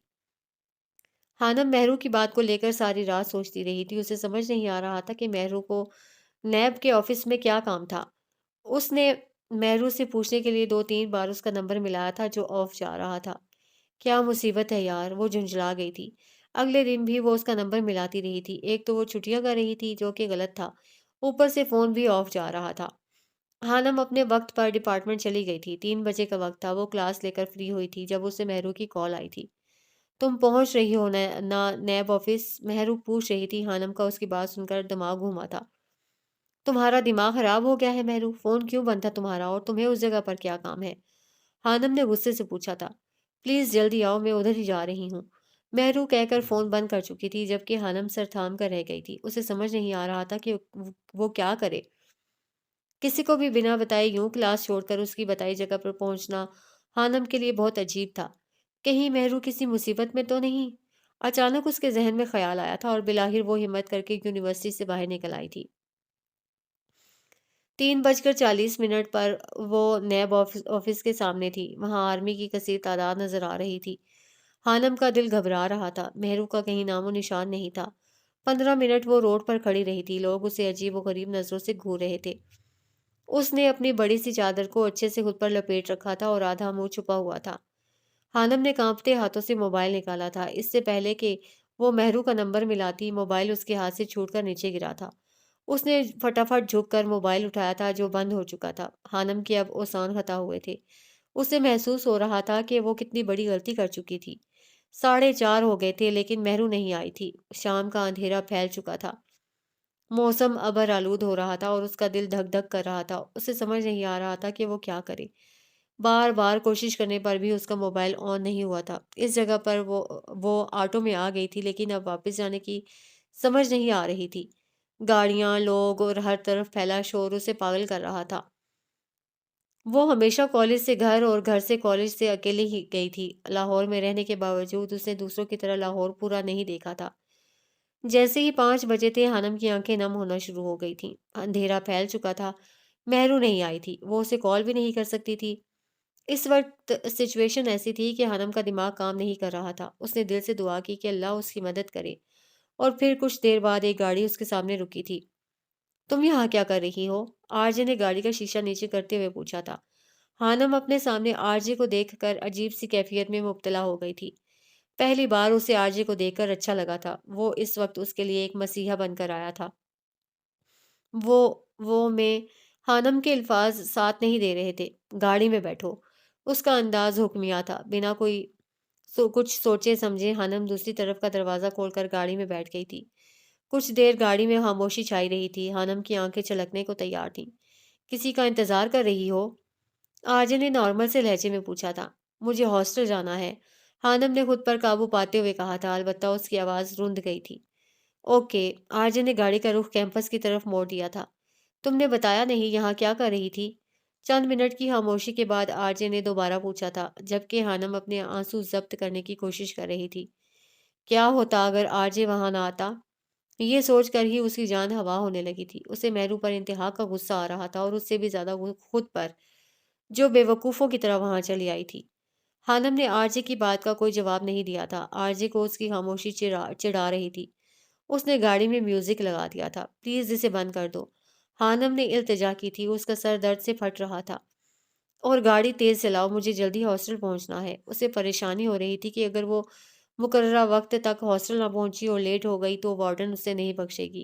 ہانم مہرو کی بات کو لے کر ساری رات سوچتی رہی تھی۔ اسے سمجھ نہیں آ رہا تھا کہ مہرو کو نیب کے آفس میں کیا کام تھا۔ اس نے مہرو سے پوچھنے کے لیے 2 3 بار اس کا نمبر ملایا تھا جو آف جا رہا تھا۔ کیا مصیبت ہے یار، وہ جھنجھلا گئی تھی۔ اگلے دن بھی وہ اس کا نمبر ملاتی رہی تھی۔ ایک تو وہ چھٹیاں کر رہی تھی جو کہ غلط تھا، اوپر سے فون بھی آف جا رہا تھا۔ ہانم اپنے وقت پر ڈپارٹمنٹ چلی گئی تھی۔ 3 بجے کا وقت تھا۔ وہ کلاس لے کر فری ہوئی تھی جب اسے مہرو کی کال آئی تھی۔ تم پہنچ رہی ہو نا نیب آفس؟ مہرو پوچھ رہی تھی۔ ہانم کا اس کی بات سن کر دماغ گھوما تھا۔ تمہارا دماغ خراب ہو گیا ہے مہرو، فون کیوں بند تھا تمہارا، اور تمہیں اس جگہ پر کیا کام ہے؟ ہانم نے غصے سے پوچھا تھا۔ پلیز جلدی آؤ، میں ادھر ہی جا رہی ہوں، مہرو کہہ کر فون بند کر چکی تھی، جبکہ ہانم سر تھام کر رہ گئی تھی۔ اسے سمجھ نہیں آ رہا تھا کہ وہ کیا کرے۔ کسی کو بھی بنا بتائے یوں کلاس چھوڑ کر اس کی بتائی جگہ پر پہنچنا ہانم کے لیے بہت عجیب تھا۔ کہیں مہرو کسی مصیبت میں تو نہیں؟ اچانک اس کے ذہن میں خیال آیا تھا اور بلاخر وہ ہمت کر کے یونیورسٹی سے باہر نکل آئی تھی۔ 3:40 پر وہ نیب آفس کے سامنے تھی۔ وہاں آرمی کی کثیر تعداد نظر آ رہی تھی۔ ہانم کا دل گھبرا رہا تھا۔ مہرو کا کہیں نام و نشان نہیں تھا۔ 15 منٹ وہ روڈ پر کھڑی رہی تھی۔ لوگ اسے عجیب و غریب نظروں سے گھور رہے تھے۔ اس نے اپنی بڑی سی چادر کو اچھے سے خود پر لپیٹ رکھا تھا اور آدھا منہ چھپا ہوا تھا۔ ہانم نے کانپتے ہاتھوں سے موبائل نکالا تھا۔ اس سے پہلے کہ وہ مہرو کا نمبر ملاتی، موبائل اس کے ہاتھ سے چھوٹ کر نیچے گرا تھا۔ اس نے فٹافٹ جھک کر موبائل اٹھایا تھا جو بند ہو چکا تھا۔ ہانم کے اب اوسان خطا ہوئے تھے۔ اسے محسوس ہو رہا تھا کہ وہ کتنی بڑی غلطی کر چکی تھی۔ 4:30 ہو گئے تھے لیکن مہرو نہیں آئی تھی۔ شام کا اندھیرا پھیل چکا تھا۔ موسم ابر آلود ہو رہا تھا اور اس کا دل دھک دھک کر رہا تھا۔ اسے سمجھ نہیں آ رہا تھا کہ وہ کیا کرے۔ بار بار کوشش کرنے پر بھی اس کا موبائل آن نہیں ہوا تھا۔ اس جگہ پر وہ آٹو میں آ گئی تھی لیکن اب واپس جانے کی سمجھ نہیں آ رہی تھی۔ گاڑیاں، لوگ اور ہر طرف پھیلا شور اسے پاگل کر رہا تھا۔ وہ ہمیشہ کالج سے گھر اور گھر سے کالج سے اکیلے ہی گئی تھی۔ لاہور میں رہنے کے باوجود اس نے دوسروں کی طرح لاہور پورا نہیں دیکھا تھا۔ جیسے ہی 5 بجے تھے ہانم کی آنکھیں نم ہونا شروع ہو گئی تھیں۔ اندھیرا پھیل چکا تھا۔ مہرو نہیں آئی تھی۔ وہ اسے کال بھی نہیں کر سکتی تھی۔ اس وقت سچویشن ایسی تھی کہ ہانم کا دماغ کام نہیں کر رہا تھا۔ اس نے دل سے دعا کی کہ اللہ اس کی مدد کرے، اور پھر کچھ دیر بعد ایک گاڑی اس کے سامنے رکی تھی۔ تم یہاں کیا کر رہی ہو؟ آرجے نے گاڑی کا شیشہ نیچے کرتے ہوئے پوچھا تھا۔ ہانم اپنے سامنے آرجے کو دیکھ کر عجیب سی کیفیت میں مبتلا ہو گئی تھی۔ پہلی بار اسے آرجے کو دیکھ کر اچھا لگا تھا۔ وہ اس وقت اس کے لیے ایک مسیحا بن کر آیا تھا۔ وہ وہ میں ہانم کے الفاظ ساتھ نہیں دے رہے تھے۔ گاڑی میں بیٹھو۔ اس کا انداز حکمیہ تھا۔ بنا کوئی کچھ سوچے سمجھے ہانم دوسری طرف کا دروازہ کھول کر گاڑی میں بیٹھ گئی تھی۔ کچھ دیر گاڑی میں خاموشی چھائی رہی تھی۔ ہانم کی آنکھیں چھلکنے کو تیار تھیں۔ کسی کا انتظار کر رہی ہو؟ آرجے نے نارمل سے لہجے میں پوچھا تھا۔ مجھے ہاسٹل جانا ہے، ہانم نے خود پر قابو پاتے ہوئے کہا تھا، البتہ اس کی آواز رند گئی تھی۔ اوکے، آرجے نے گاڑی کا رخ کیمپس کی طرف موڑ دیا تھا۔ تم نے بتایا نہیں یہاں کیا کر رہی تھی؟ چند منٹ کی خاموشی کے بعد آرجے نے دوبارہ پوچھا تھا، جبکہ ہانم اپنے آنسو ضبط کرنے کی کوشش کر رہی تھی۔ کیا ہوتا اگر آرجے وہاں نہ آتا؟ یہ سوچ کر ہی اس کی جان ہوا ہونے لگی تھی۔ اسے مہرو پر انتہا کا غصہ آ رہا تھا اور اس سے بھی زیادہ خود پر، جو بے وقوفوں کی طرح وہاں چلی آئی تھی۔ ہانم نے آرجے کی بات کا کوئی جواب نہیں دیا تھا۔ آرجے کو اس کی خاموشی چڑھا رہی تھی۔ اس نے گاڑی میں میوزک لگا دیا تھا۔ پلیز اسے بند کر دو، ہانم نے التجا کی تھی۔ اس کا سر درد سے پھٹ رہا تھا۔ اور گاڑی تیز چلاؤ، مجھے جلدی ہاسٹل پہنچنا ہے۔ اسے پریشانی ہو رہی تھی کہ اگر وہ مقررہ وقت تک ہاسٹل نہ پہنچی اور لیٹ ہو گئی تو وارڈن اسے نہیں بخشے گی۔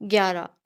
11,